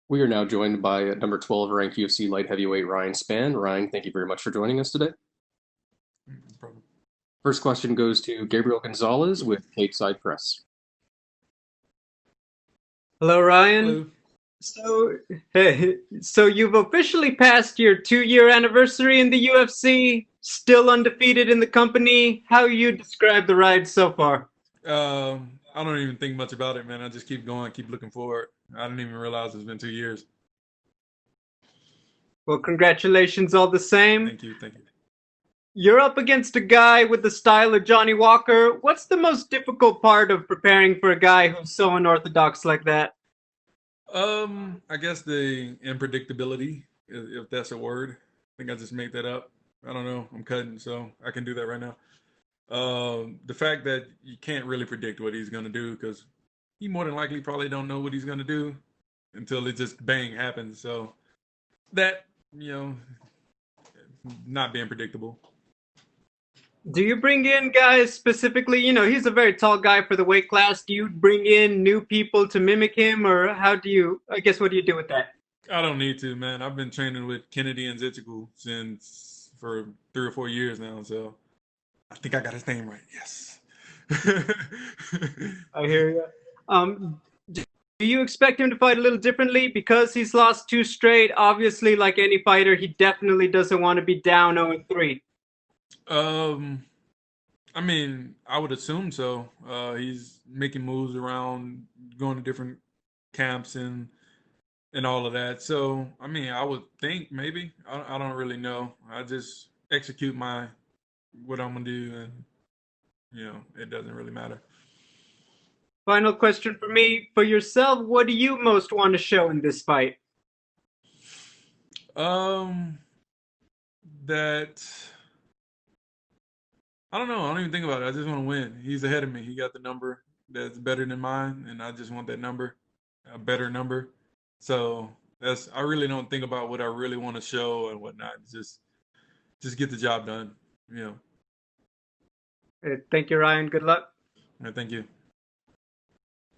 We are now joined by number 12 ranked UFC light heavyweight Ryan Spann. Ryan, thank you very much for joining us today. No problem. First question goes to Gabriel Gonzalez with Cape Side Press. Hello, Ryan. Hello. So, hey, so you've officially passed your 2-year anniversary in the UFC, still undefeated in the company. How you describe the ride so far? I don't even think much about it, man. I just keep going, keep looking forward. I didn't even realize it's been 2 years. Well, congratulations all the same. Thank you, thank you. You're up against a guy with the style of Johnny Walker. What's the most difficult part of preparing for a guy who's so unorthodox like that? I guess the unpredictability, if that's a word. I think I just made that up. I don't know. I'm cutting, so I can do that right now. The fact that you can't really predict what he's gonna do because he more than likely probably don't know what he's gonna do until it just bang happens. So that you know, not being predictable. Do you bring in guys specifically? He's a very tall guy for the weight class. Do you bring in new people to mimic him, or I guess, what do you do with that? I don't need to, man. I've been training with Kennedy and Zichiku since for 3 or 4 years now, so I think I got his name right. Yes. I hear you. Do you expect him to fight a little differently because he's lost two straight? Obviously, like any fighter, he definitely doesn't want to be down 0-3. um, I mean, I would assume so. He's making moves around, going to different camps and all of that. So, I mean, I would think maybe. I don't really know. I just execute my what I'm gonna do, and it doesn't really matter. Final question for me. For yourself, what do you most want to show in this fight? Um, that I don't know. I don't even think about it. I just want to win. He's ahead of me. He got the number that's better than mine, and I just want that number, a better number. So that's I really don't think about what I really want to show and whatnot. Just get the job done. You know. Thank you, Ryan. Good luck. Thank you.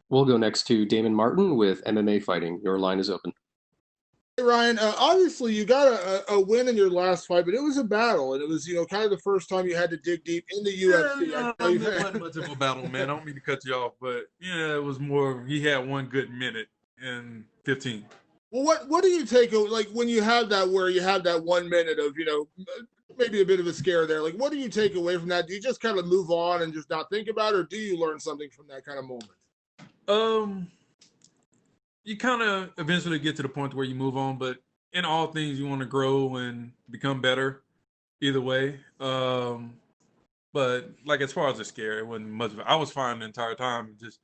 We'll go next to Damon Martin with MMA Fighting. Your line is open. Hey, Ryan, obviously you got a win in your last fight, but it was a battle, and it was kind of the first time you had to dig deep in the UFC. I know you've It had. wasn't much of a battle, man. I don't mean to cut you off, but yeah, it was more. He had one good minute and 15. Well, what do you take like when you have that where you have that 1 minute of maybe a bit of a scare there? Like, what do you take away from that? Do you just kind of move on and just not think about it, or do you learn something from that kind of moment? Um, you kind of eventually get to the point where you move on, but in all things, you want to grow and become better. Either way, but like as far as the scare, it wasn't much. I was fine the entire time. Just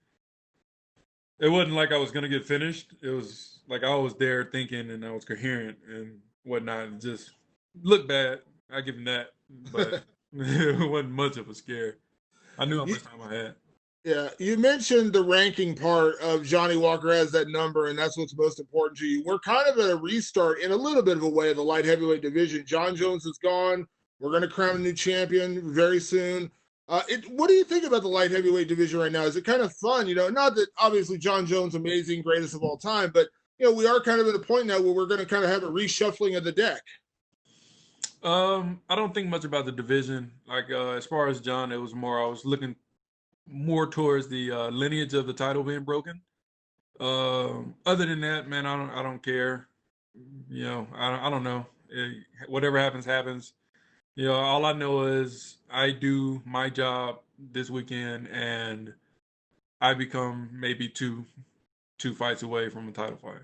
it wasn't like I was gonna get finished. It was like I was there thinking and I was coherent and whatnot. It just looked bad. I give him that, but it wasn't much of a scare. I knew how You, much time I had. Yeah, you mentioned the ranking part of Johnny Walker as that number, and that's what's most important to you. We're kind of at a restart in a little bit of a way of the light heavyweight division. Jon Jones is gone. We're going to crown a new champion very soon. What do you think about the light heavyweight division right now? Is it kind of fun? Not that obviously Jon Jones, amazing, greatest of all time, but we are kind of at a point now where we're going to kind of have a reshuffling of the deck. I don't think much about the division. Like as far as John, it was more I was looking more towards the lineage of the title being broken. Other than that, man, I don't care. I don't know. Whatever happens, happens. All I know is I do my job this weekend, and I become maybe two fights away from a title fight.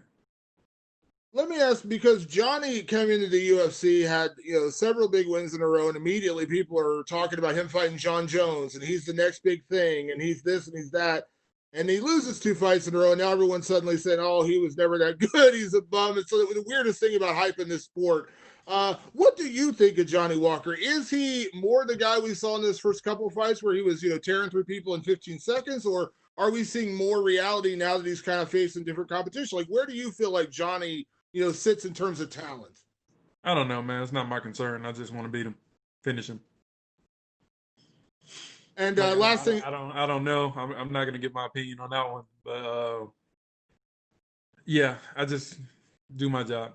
Let me ask, because Johnny coming into the UFC had several big wins in a row, and immediately people are talking about him fighting Jon Jones, and he's the next big thing, and he's this and he's that, and he loses two fights in a row, and now everyone's suddenly saying, "Oh, he was never that good. He's a bum." It's the weirdest thing about hype in this sport. What do you think of Johnny Walker? Is he more the guy we saw in his first couple of fights, where he was tearing through people in 15 seconds, or are we seeing more reality now that he's kind of facing different competition? Like, where do you feel like Johnny sits in terms of talent? I don't know, man. It's not my concern. I just want to beat him, finish him. And Like last thing, I don't know. I'm not gonna get my opinion on that one, but Yeah, I just do my job.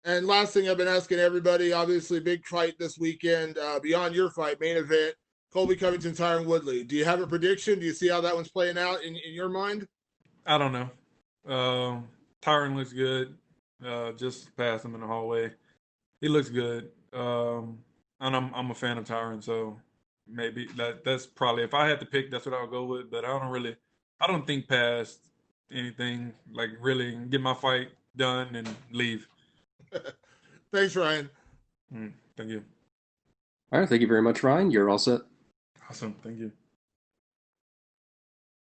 And last thing I've been asking everybody, obviously big fight this weekend, beyond your fight, main event, Colby Covington, Tyron Woodley. Do you have a prediction? Do you see how that one's playing out in your mind? I don't know. Tyron looks good. Just passed him in the hallway. He looks good. And I'm a fan of Tyron, so maybe that's probably, if I had to pick, that's what I'll go with. But I don't think past anything, like really get my fight done and leave. Thanks, Ryan. Thank you. All right, thank you very much, Ryan. You're all set. Awesome. Thank you.